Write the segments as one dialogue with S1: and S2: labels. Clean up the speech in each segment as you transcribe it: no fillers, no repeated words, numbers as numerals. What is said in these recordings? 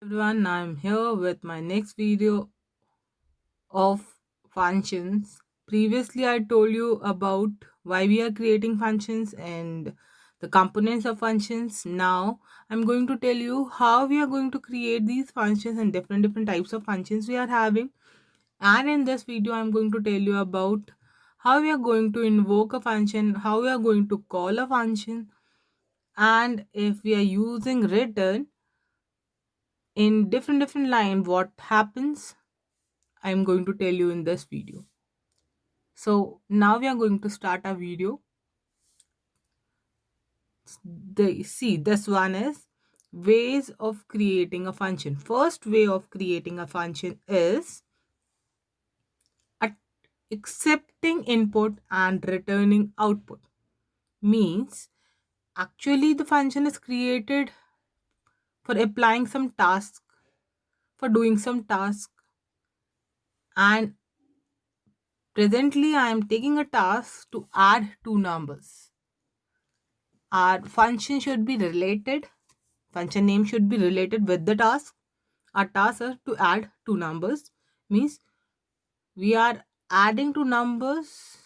S1: Everyone, I'm here with my next video of functions. Previously, I told you about why we are creating functions and the components of functions. Now, I'm going to tell you how we are going to create these functions and different types of functions we are having. And in this video, I'm going to tell you about how we are going to invoke a function, how we are going to call a function, and if we are using return in different line, what happens I'm going to tell you in this video. So now we are going to start our video. This one is ways of creating a function. First way of creating a function is accepting input and returning output. Means actually the function is created for applying some task, for doing some task, and presently I am taking a task to add two numbers. Our function should be related. Function name should be related with the task. Our task is to add two numbers. Means we are adding two numbers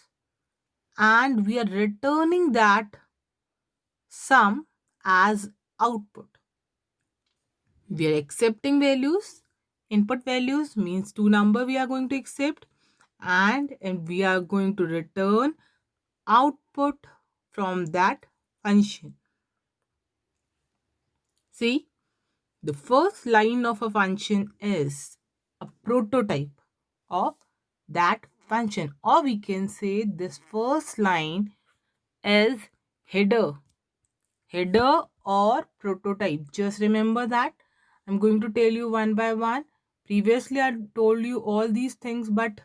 S1: and we are returning that sum as output. We are accepting values. Input values means two number we are going to accept, and we are going to return output from that function. See, the first line of a function is a prototype of that function, or we can say this first line is header. Header or prototype. Just remember that. I'm going to tell you one by one. Previously, I told you all these things, but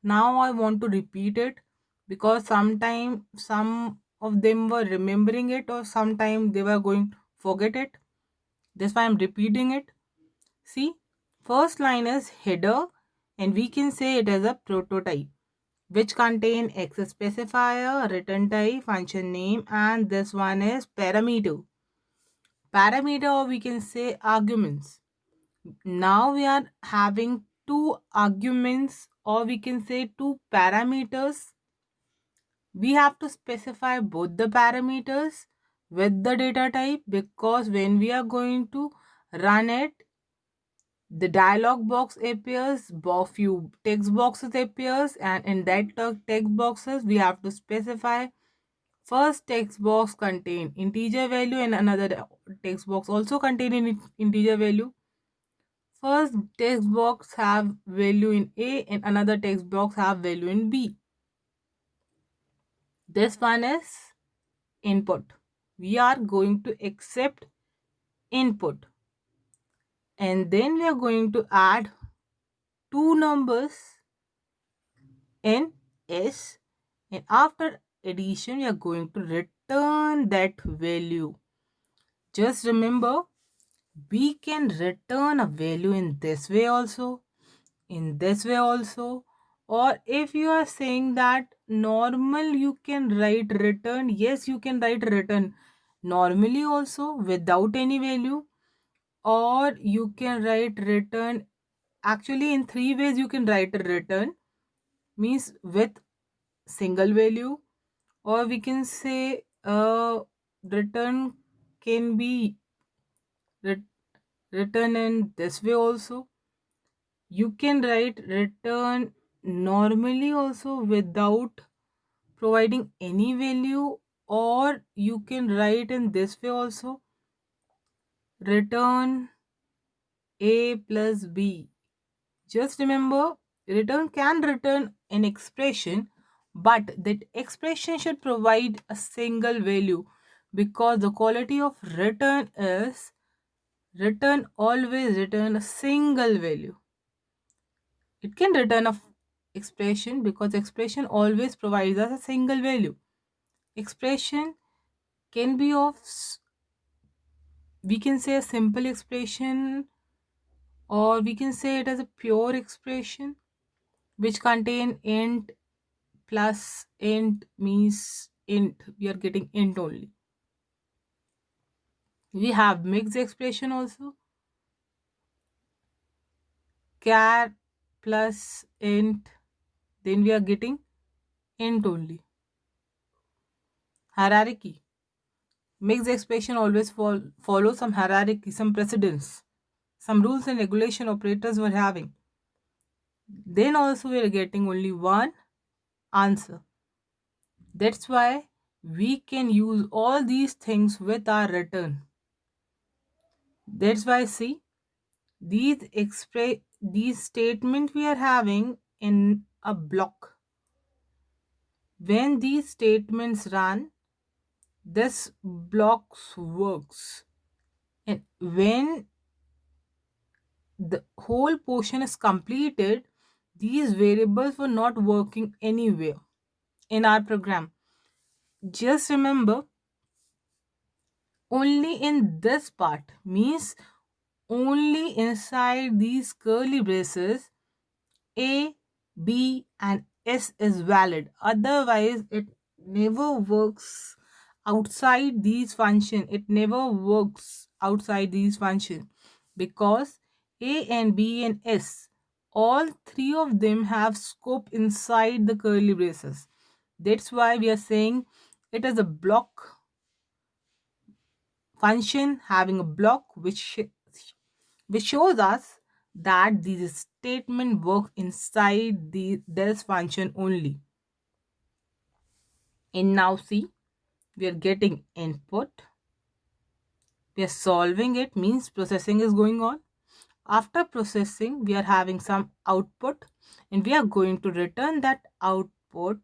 S1: now I want to repeat it because sometime some of them were remembering it or sometime they were going to forget it. That's why I'm repeating it. See, first line is header and we can say it as a prototype which contain X specifier, return type, function name, and this one is parameter. Parameter, or we can say arguments. Now we are having two arguments or we can say two parameters. We have to specify both the parameters with the data type because when we are going to run it, the dialog box appears, few text boxes appears, and in that text boxes we have to specify first text box contain integer value and another text box also contain integer value. First text box have value in A and another text box have value in B. This one is input. We are going to accept input and then we are going to add two numbers in S, and after addition we are going to return that value. Just remember, we can return a value in this way also, in this way also, or if you are saying that normal you can write return, yes you can write return normally also without any value, or you can write return actually in three ways. You can write a return means with single value, or we can say return can be written in this way also. You can write return normally also without providing any value, or you can write in this way also, return A plus B. Just remember, return can return an expression, but that expression should provide a single value because the quality of return is return always return a single value. It can return a expression because expression always provides us a single value. Expression can be of, we can say a simple expression, or we can say it as a pure expression which contain int plus int means int, we are getting int only. We have mixed expression also, char plus int, then we are getting int only. Hierarchy makes the expression always follow some hierarchy, some precedence, some rules and regulation operators were having. Then also we are getting only one answer. That's why we can use all these things with our return. That's why see these statements we are having in a block. When these statements run, this blocks works. And when the whole portion is completed, these variables were not working anywhere in our program. Just remember, only in this part, means only inside these curly braces, A, B and S is valid. Otherwise, it never works outside these function. It never works outside these function, because A and B and S, all three of them have scope inside the curly braces. That's why we are saying it is a block function having a block which shows us that these statement work inside this function only. And now see, we are getting input, we are solving it, means processing is going on. After processing, we are having some output and we are going to return that output.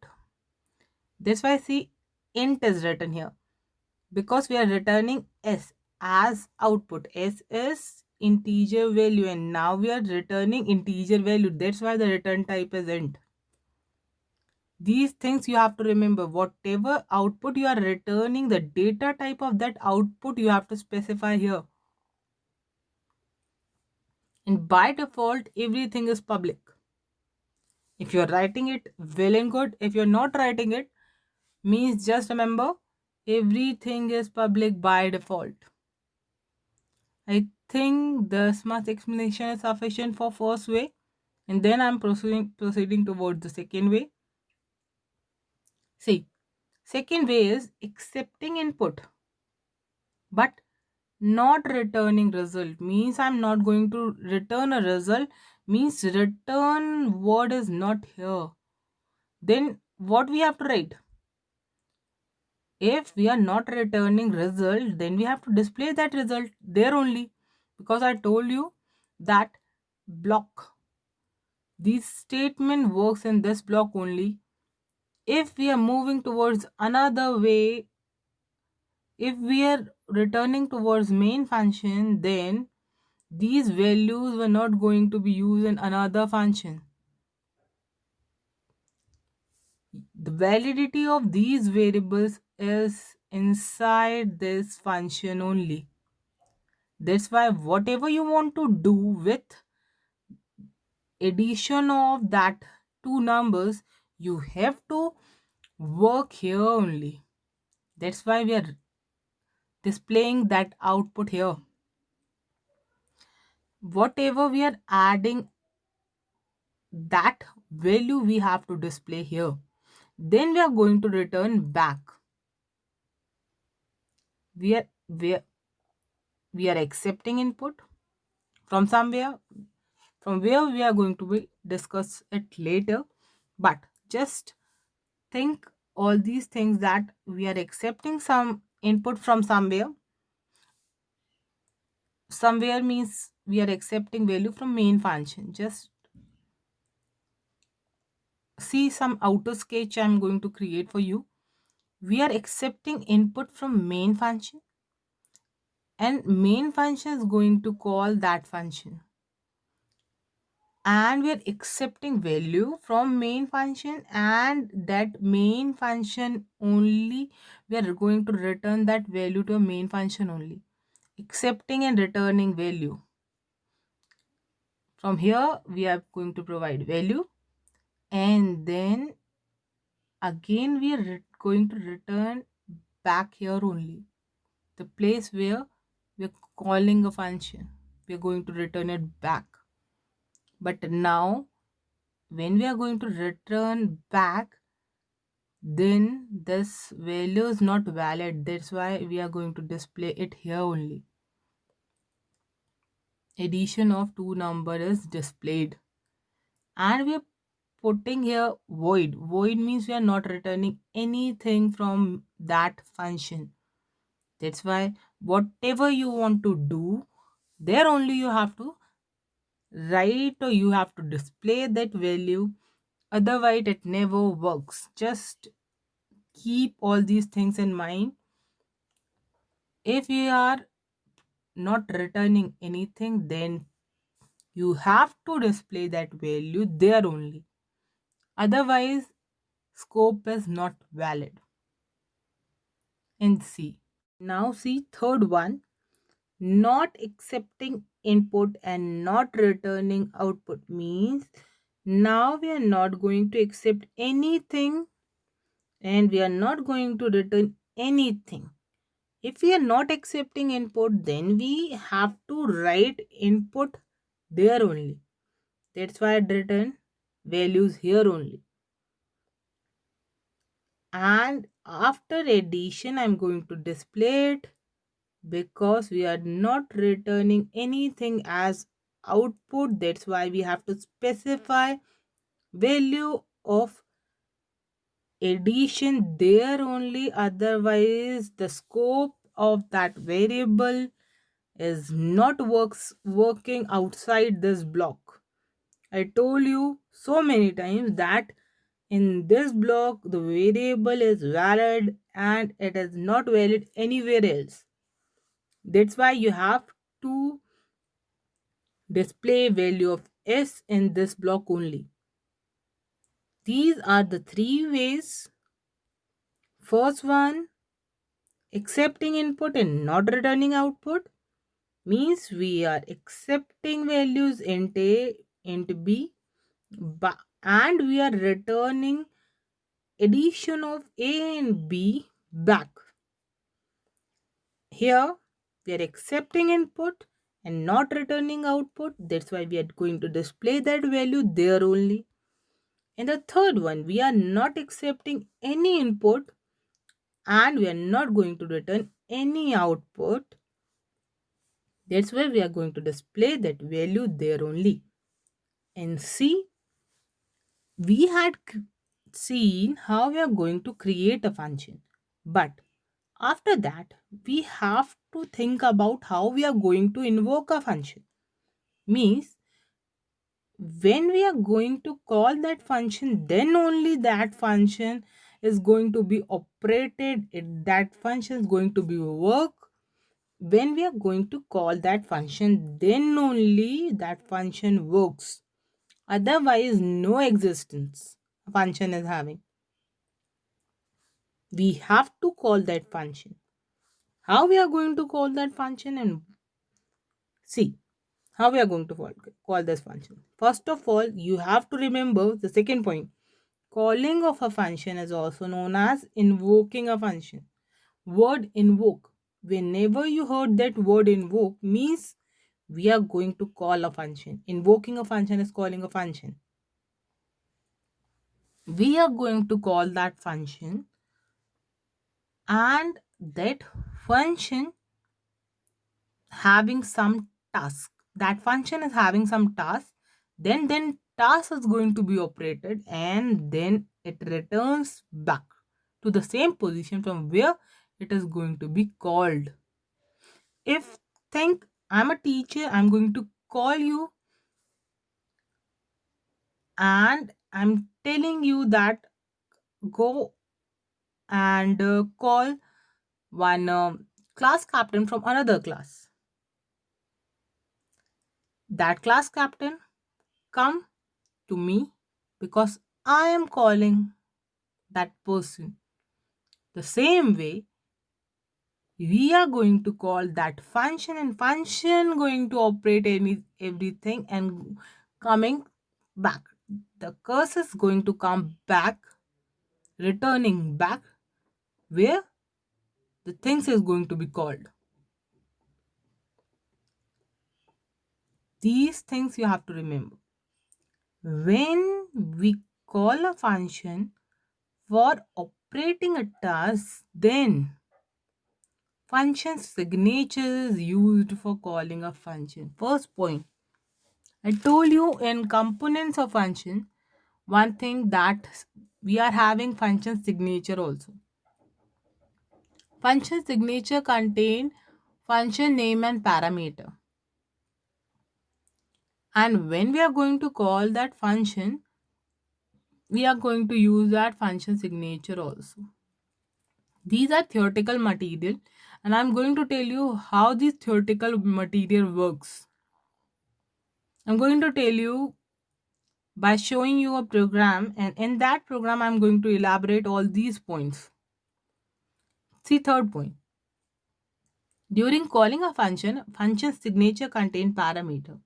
S1: That's why see int is written here, because we are returning s as output. S is integer value and now we are returning integer value. That's why the return type is int. These things you have to remember. Whatever output you are returning, the data type of that output you have to specify here. And by default, everything is public. If you're writing it, well and good. If you're not writing it, means just remember, everything is public by default. I think this much explanation is sufficient for first way, and then I'm proceeding towards the second way. See, second way is accepting input but not returning result. Means I'm not going to return a result, means return word is not here. Then what we have to write? If we are not returning result, then we have to display that result there only, because I told you that block, this statement works in this block only. If we are moving towards another way, if we are returning towards main function, then these values were not going to be used in another function. The validity of these variables is inside this function only. That's why whatever you want to do with addition of that two numbers, you have to work here only. That's why we are displaying that output here. Whatever we are adding, that value we have to display here. Then we are going to return back. We are accepting input from somewhere, from where we are going to be discuss it later. But just think all these things, that we are accepting some input from somewhere. Somewhere means we are accepting value from main function. Just see some outer sketch I'm going to create for you. We are accepting input from main function, and main function is going to call that function, and we are accepting value from main function, and that main function only, we are going to return that value to a main function only. Accepting and returning value. From here we are going to provide value, and then again we are going to return back here only, the place where we are calling a function. We are going to return it back. But now when we are going to return back, then this value is not valid. That's why we are going to display it here only. Addition of two number is displayed, and we are putting here void means we are not returning anything from that function. That's why whatever you want to do, there only you have to write or you have to display that value. Otherwise it never works. Just keep all these things in mind. If you are not returning anything, then you have to display that value there only. Otherwise scope is not valid. In C. Now see third one, not accepting input and not returning output means now we are not going to accept anything and we are not going to return anything. If we are not accepting input, then we have to write input there only. That's why I written values here only. And after addition, I'm going to display it because we are not returning anything as output. That's why we have to specify value of addition there only. Otherwise the scope of that variable is not working outside this block. I told you so many times that in this block the variable is valid and it is not valid anywhere else. That's why you have to display value of s in this block only. These are the three ways. First one, accepting input and not returning output means we are accepting values int a, int b, and we are returning addition of a and b back. Here we are accepting input and not returning output. That's why we are going to display that value there only. In the third one, we are not accepting any input and we are not going to return any output. That's why we are going to display that value there only. And see, we had seen how we are going to create a function. But after that, we have to think about how we are going to invoke a function. Means, when we are going to call that function, then only that function is going to be operated. That function is going to be work. When we are going to call that function, then only that function works. Otherwise, no existence function is having. We have to call that function. How we are going to call that function and see how we are going to call this function. First of all, you have to remember the second point. Calling of a function is also known as invoking a function. Word invoke. Whenever you heard that word invoke means we are going to call a function. Invoking a function is calling a function. We are going to call that function and that function having some task. That function is having some task. Then task is going to be operated and then it returns back to the same position from where it is going to be called. If think I'm a teacher, I'm going to call you and I'm telling you that go and call one class captain from another class. That class captain come to me because I am calling that person. The same way, we are going to call that function and function going to operate everything and coming back. The cursor is going to come back, returning back where the things is going to be called. These things you have to remember. When we call a function for operating a task, then function signature is used for calling a function. First point, I told you in components of function, one thing that we are having function signature also. Function signature contain function name and parameter. And when we are going to call that function, we are going to use that function signature also. These are theoretical material, and I'm going to tell you how this theoretical material works. I'm going to tell you by showing you a program, and in that program I'm going to elaborate all these points. See, third point. During calling a function, function signature contain parameter.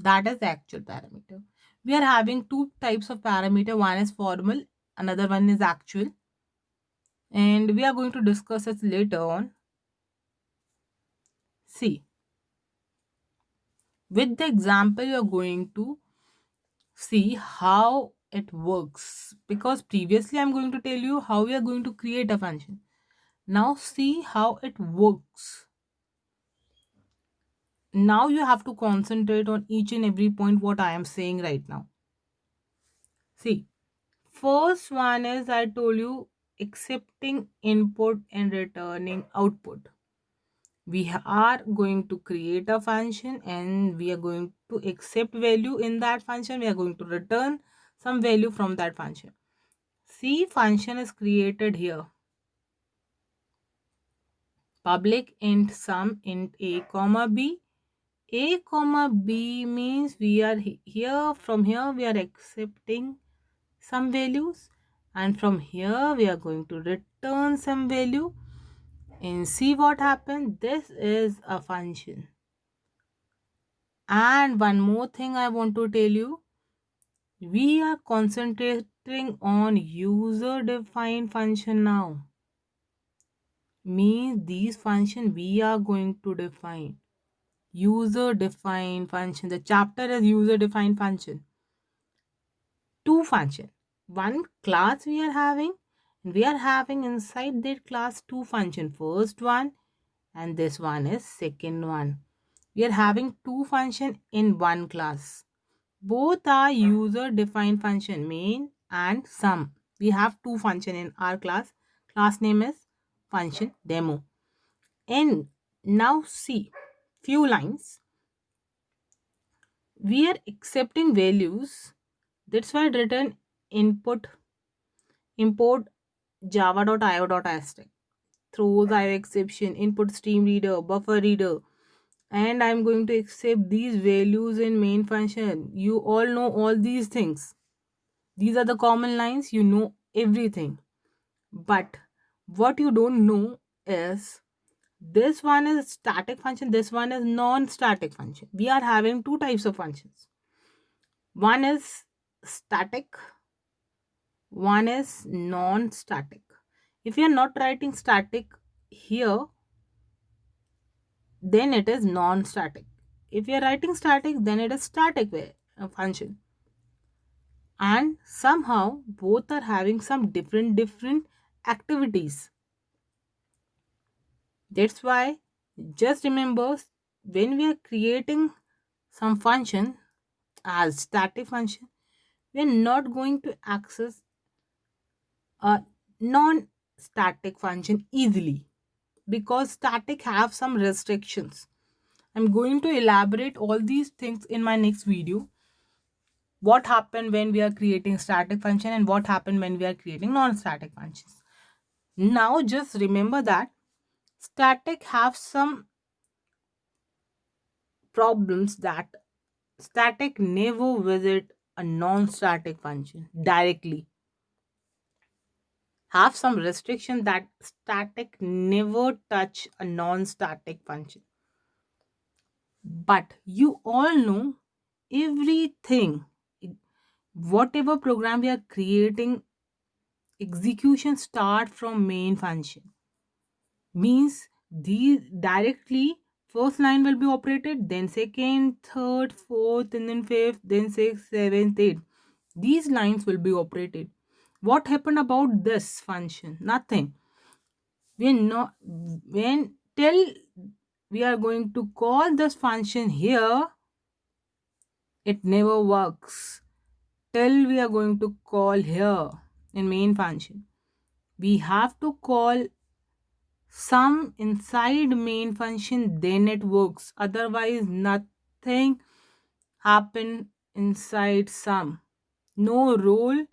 S1: That is the actual parameter. We are having two types of parameter. One is formal, another one is actual. And we are going to discuss it later on. See, with the example, you're going to see how it works, because previously I'm going to tell you how we are going to create a function. Now see how it works. Now you have to concentrate on each and every point what I am saying right now. See, first one is, I told you, accepting input and returning output. We are going to create a function and we are going to accept value in that function. We are going to return some value from that function. See, function is created here. Public int sum int a comma b. A comma b means we are here, from here we are accepting some values, and from here we are going to return some value. And see what happened. This is a function. And one more thing I want to tell you, we are concentrating on user defined function now. Means these function we are going to define. User defined function. The chapter is user defined function. Two function. One class we are having, and we are having inside that class two function. First one and this one is second one. We are having two function in one class. Both are user defined function, main and sum. We have two function in our class. Class name is function demo. And now see, few lines. We are accepting values. That's why I written input import java.io.asterisk, throws IO exception, input stream reader, buffer reader, and I'm going to accept these values in main function. You all know all these things. These are the common lines, you know everything. But what you don't know is this one is static function, this one is non-static function. We are having two types of functions. One is static, one is non-static. If you are not writing static here, then it is non-static. If you are writing static, then it is static function. And somehow both are having some different activities. That's why just remember, when we are creating some function as static function, we are not going to access a non-static function easily, because static have some restrictions. I'm going to elaborate all these things in my next video. What happened when we are creating static function and what happened when we are creating non-static functions. Now just remember that static have some problems, that static never visit a non-static function directly. Have some restriction that static never touch a non-static function. But you all know everything, whatever program we are creating, execution start from main function. Means these directly First line will be operated, then second, third, fourth, and then fifth, then sixth, seventh, eighth. These lines will be operated. What happened about this function? Nothing. When till we are going to call this function here, it never works. Till we are going to call here in main function, we have to call sum inside main function, then it works. Otherwise nothing happen inside sum. No role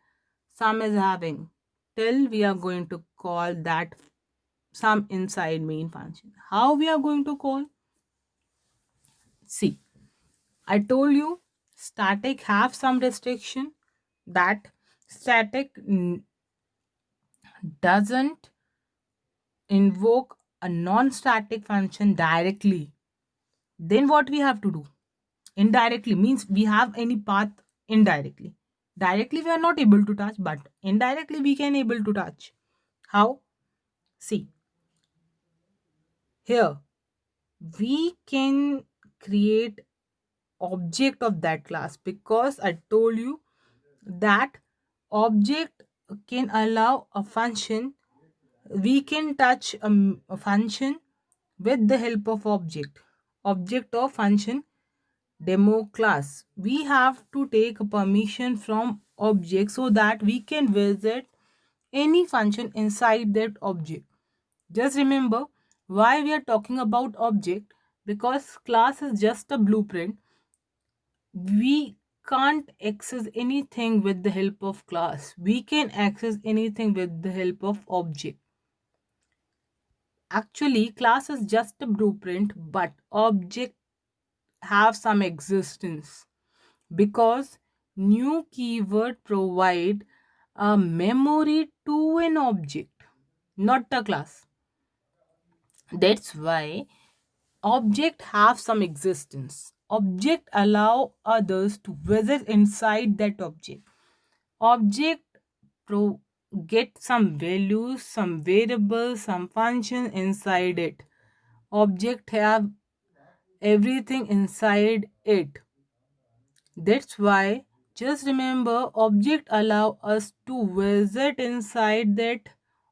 S1: sum is having till we are going to call that sum inside main function. How we are going to call? See, I told you static have some restriction, that static doesn't invoke a non-static function directly. Then what we have to do? Indirectly means we have any path indirectly. Directly we are not able to touch, but indirectly we can able to touch. How? See, here we can create object of that class, because I told you that object can allow a function. We can touch a function with the help of object of function demo class. We have to take a permission from object so that we can visit any function inside that object. Just remember why we are talking about object, because class is just a blueprint. We can't access anything with the help of class. We can access anything with the help of object. Actually, class is just a blueprint, but object have some existence, because new keyword provide a memory to an object, not a class. That's why object have some existence. Object allow others to visit inside that object. Object get some values, some variables, some function inside it. Object have everything inside it. That's why just remember object allow us to visit inside that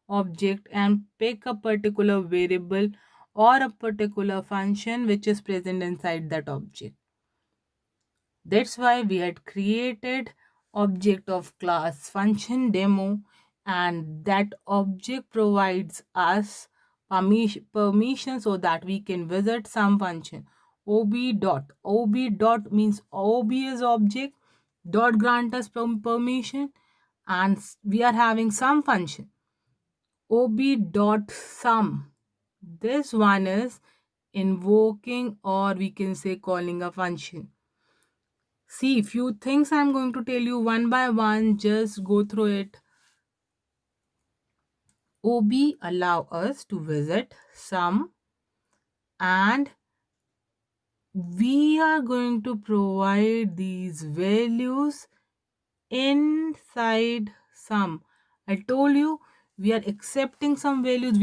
S1: object and pick a particular variable or a particular function which is present inside that object. That's why we had created object of class function demo, and that object provides us permission so that we can visit some function. Ob dot means ob is object, dot grant us permission, and we are having some function ob dot sum. This one is invoking, or we can say calling a function. See, few things I'm going to tell you one by one. Just go through it. OB allow us to visit sum, and we are going to provide these values inside sum. I told you we are accepting some values.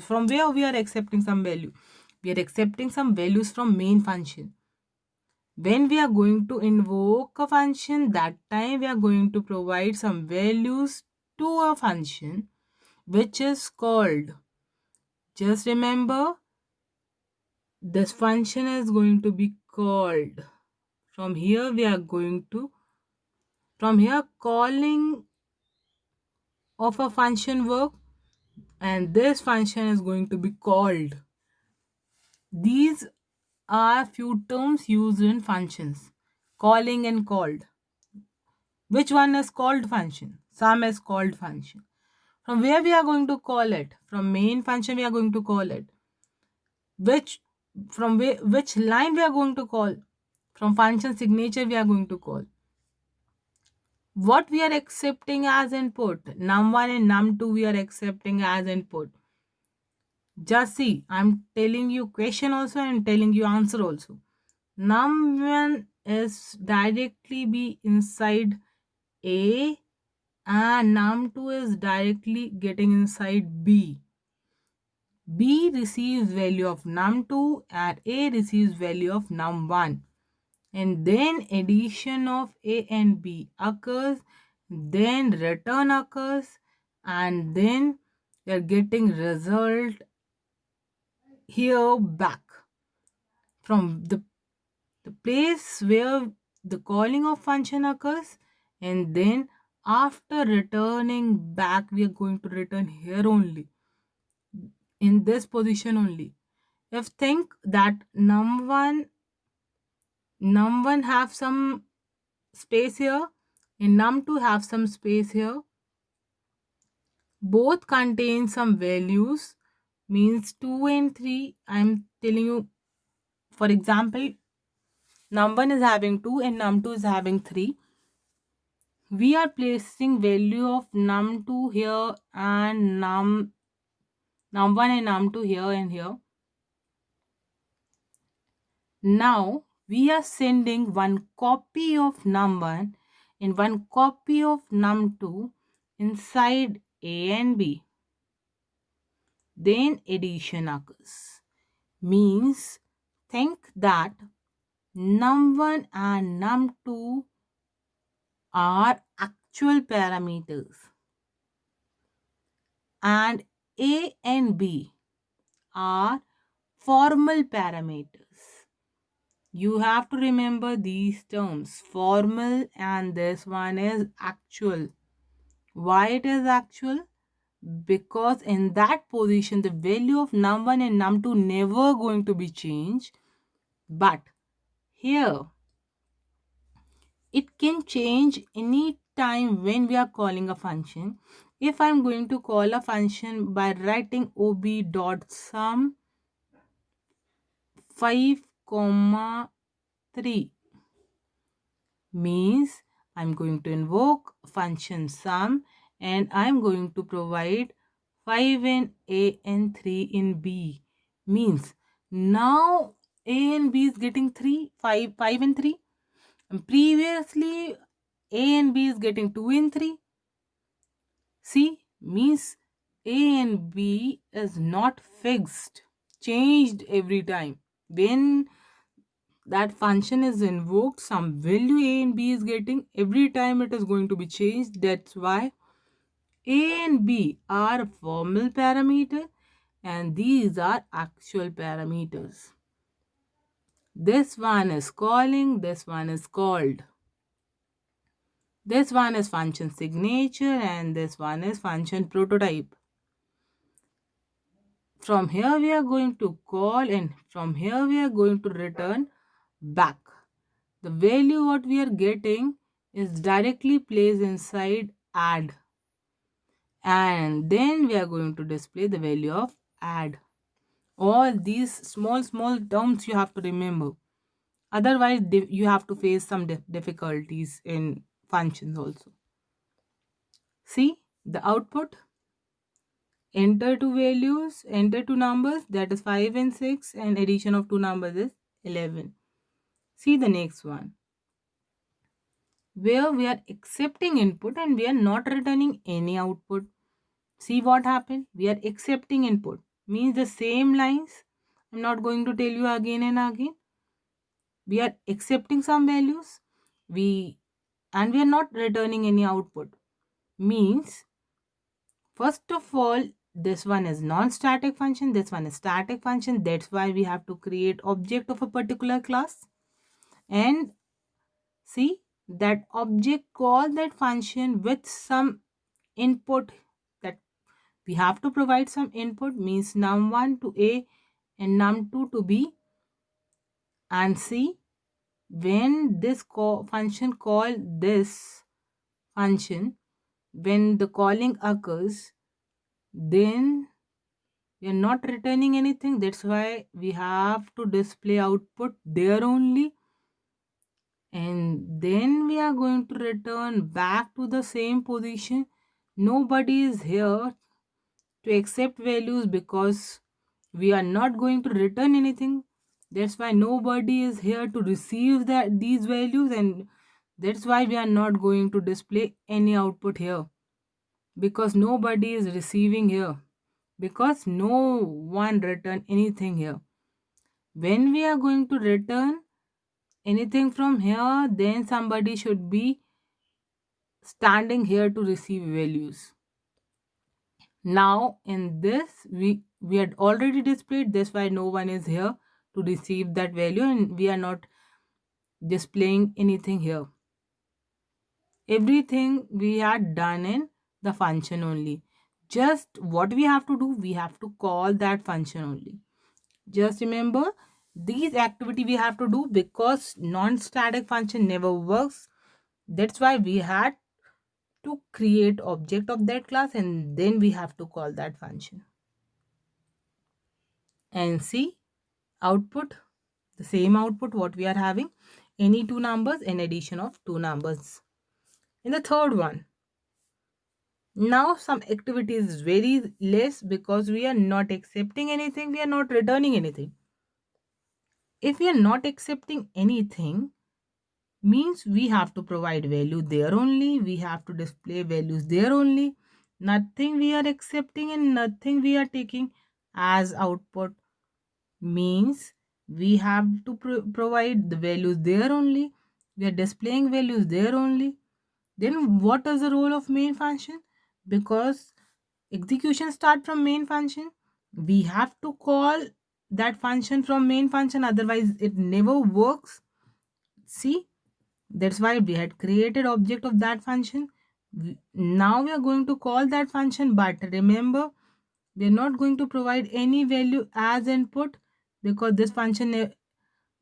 S1: From where we are accepting some value? We are accepting some values from main function. When we are going to invoke a function, that time we are going to provide some values to a function which is called. Just remember, this function is going to be called. From here calling of a function work, and this function is going to be called. These are few terms used in functions: calling and called. Which one is called function? Sum is called function. From where we are going to call it? From main function we are going to call it. Which line we are going to call? From function signature we are going to call. What we are accepting as input? num1 and num2 we are accepting as input. Just see, I'm telling you question also and telling you answer also. Num1 is directly be inside A, and num2 is directly getting inside B. B receives value of num2 and A receives value of num1. And then addition of A and B occurs, then return occurs, and then we are getting result here back from the place where the calling of function occurs, and then after returning back we are going to return here only, in this position only. If think that num1 have some space here and num2 have some space here, both contain some values, means 2 and 3. I'm telling you, for example, num1 is having 2 and num2 is having 3. We are placing value of num2 here and num1 and num2 here and here. Now we are sending one copy of num1 and one copy of num2 inside A and B. Then addition occurs. Means think that num1 and num2 are actual parameters and A and B are formal parameters. You have to remember these terms, formal, and this one is actual. Why it is actual? Because in that position the value of num1 and num2 never going to be changed, but here it can change any time when we are calling a function. If I'm going to call a function by writing ob.sum 5 comma 3, means I'm going to invoke function sum and I'm going to provide 5 in A and 3 in B. Means now A and B is getting 3, 5 and 3. And previously A and B is getting 2 and 3. See, means A and B is not fixed, changed every time. When that function is invoked, some value A and B is getting, every time it is going to be changed. That's why A and B are formal parameter and these are actual parameters. This one is calling, this one is called. This one is function signature and this one is function prototype. From here we are going to call and from here we are going to return back. The value what we are getting is directly placed inside add. And then we are going to display the value of add. All these small terms you have to remember. Otherwise, you have to face some difficulties in functions also. See the output. Enter two values, enter two numbers, that is 5 and 6, and addition of two numbers is 11. See the next one, where we are accepting input and we are not returning any output. See what happened? We are accepting input, means the same lines. I'm not going to tell you again and again. We are accepting some values, we are not returning any output. Means first of all, this one is non-static function, this one is static function. That's why we have to create object of a particular class and see that object call that function with some input, that we have to provide some input, means num1 to A and num2 to B. And see, when this function call this function, when the calling occurs, then we are not returning anything. That's why we have to display output there only. And then we are going to return back to the same position. Nobody is here to accept values because we are not going to return anything. That's why nobody is here to receive these values, and that's why we are not going to display any output here, because nobody is receiving here. because no one return anything here. When we are going to return anything from here, then somebody should be standing here to receive values. Now in this we had already displayed, that's why no one is here to receive that value and we are not displaying anything here. Everything we had done in the function only. Just what we have to do, we have to call that function only. Just remember, these activity we have to do because non-static function never works. That's why we had to create object of that class and then we have to call that function. And see output, the same output what we are having, any two numbers and addition of two numbers. In the third one, now some activity is very less because we are not accepting anything, we are not returning anything. If we are not accepting anything, means we have to provide value there only, we have to display values there only. Nothing we are accepting and nothing we are taking as output, means we have to provide the values there only, we are displaying values there only. Then what is the role of main function? Because execution start from main function, we have to call that function from main function, otherwise it never works. See, that's why we had created object of that function. Now we are going to call that function, but remember, we are not going to provide any value as input because this function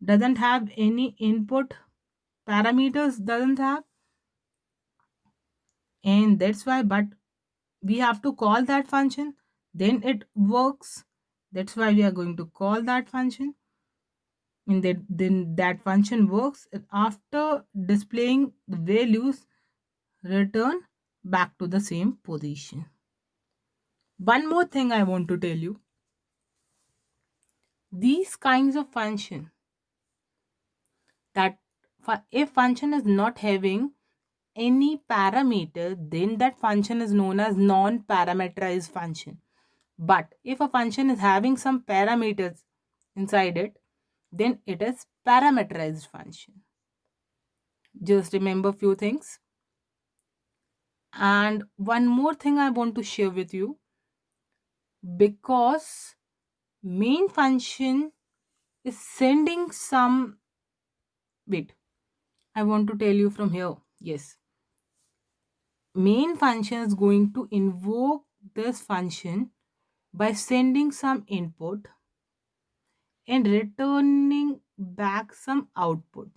S1: doesn't have any input parameters, doesn't have, and that's why, but we have to call that function, then it works. That's why we are going to call that function, and then that function works. And after displaying the values, return back to the same position. One more thing I want to tell you, these kinds of function, that if function is not having any parameter, then that function is known as non-parameterized function. But if a function is having some parameters inside it, then it is parameterized function. Just remember few things. And one more thing I want to share with you, because main function is sending some, wait, I want to tell you from here. Yes, main function is going to invoke this function by sending some input and returning back some output.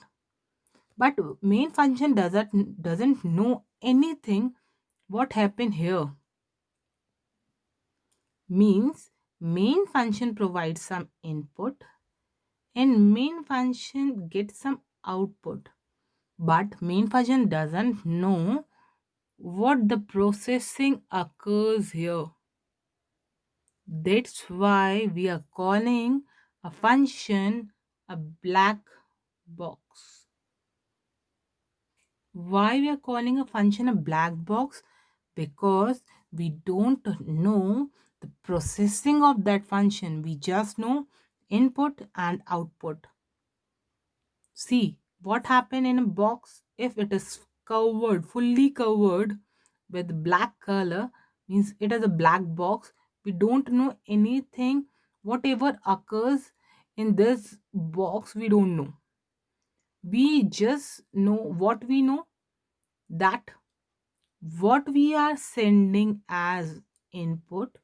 S1: But main function doesn't know anything what happened here. Means main function provides some input and main function gets some output, but main function doesn't know what the processing occurs here. That's why we are calling a function a black box. Why we are calling a function a black box? Because we don't know the processing of that function. We just know input and output. See what happened in a box. If it is covered, fully covered with black color, means it is a black box. We don't know anything. Whatever occurs in this box, we don't know. We just know what we know, that what we are sending as input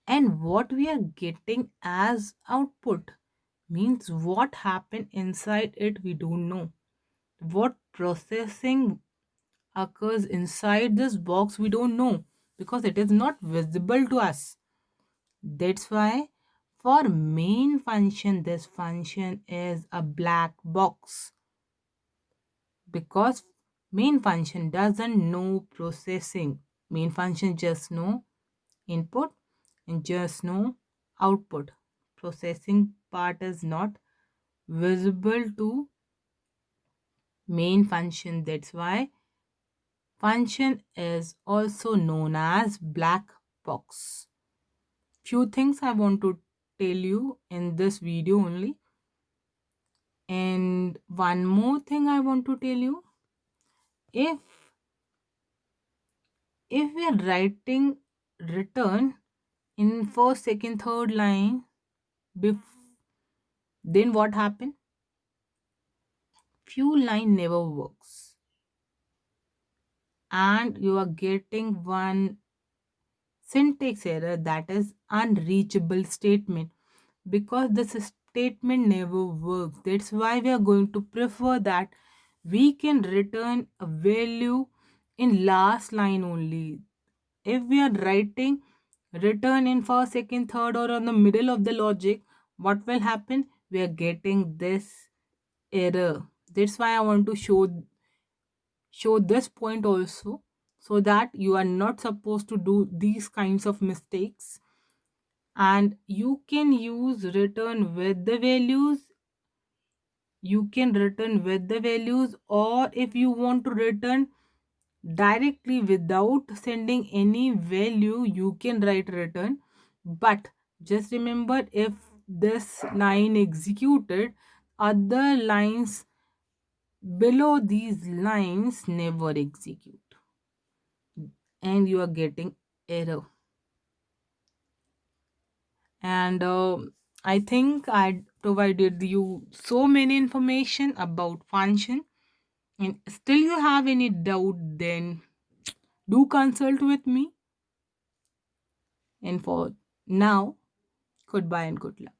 S1: and what we are getting as output, means what happened inside it we don't know. What processing occurs inside this box we don't know, because it is not visible to us. That's why for main function, this function is a black box, because main function doesn't know processing. Main function just know input and just know output. Processing part is not visible to main function. That's why function is also known as black box. Few things I want to tell you in this video only. And one more thing I want to tell you, if we are writing return in first, second, third line, then what happen? Few line never works, and you are getting one syntax error, that is unreachable statement, because this statement never works. That's why we are going to prefer that we can return a value in last line only. If we are writing return in first, second, third, or on the middle of the logic, what will happen? We are getting this error. That's why I want to show this point also, so that you are not supposed to do these kinds of mistakes. And you can use return with the values, or if you want to return directly without sending any value, you can write return. But just remember, if this line executed, other lines below these lines never execute, and you are getting error. And I think I provided you so many information about function, and still you have any doubt, then do consult with me. And for now, goodbye and good luck.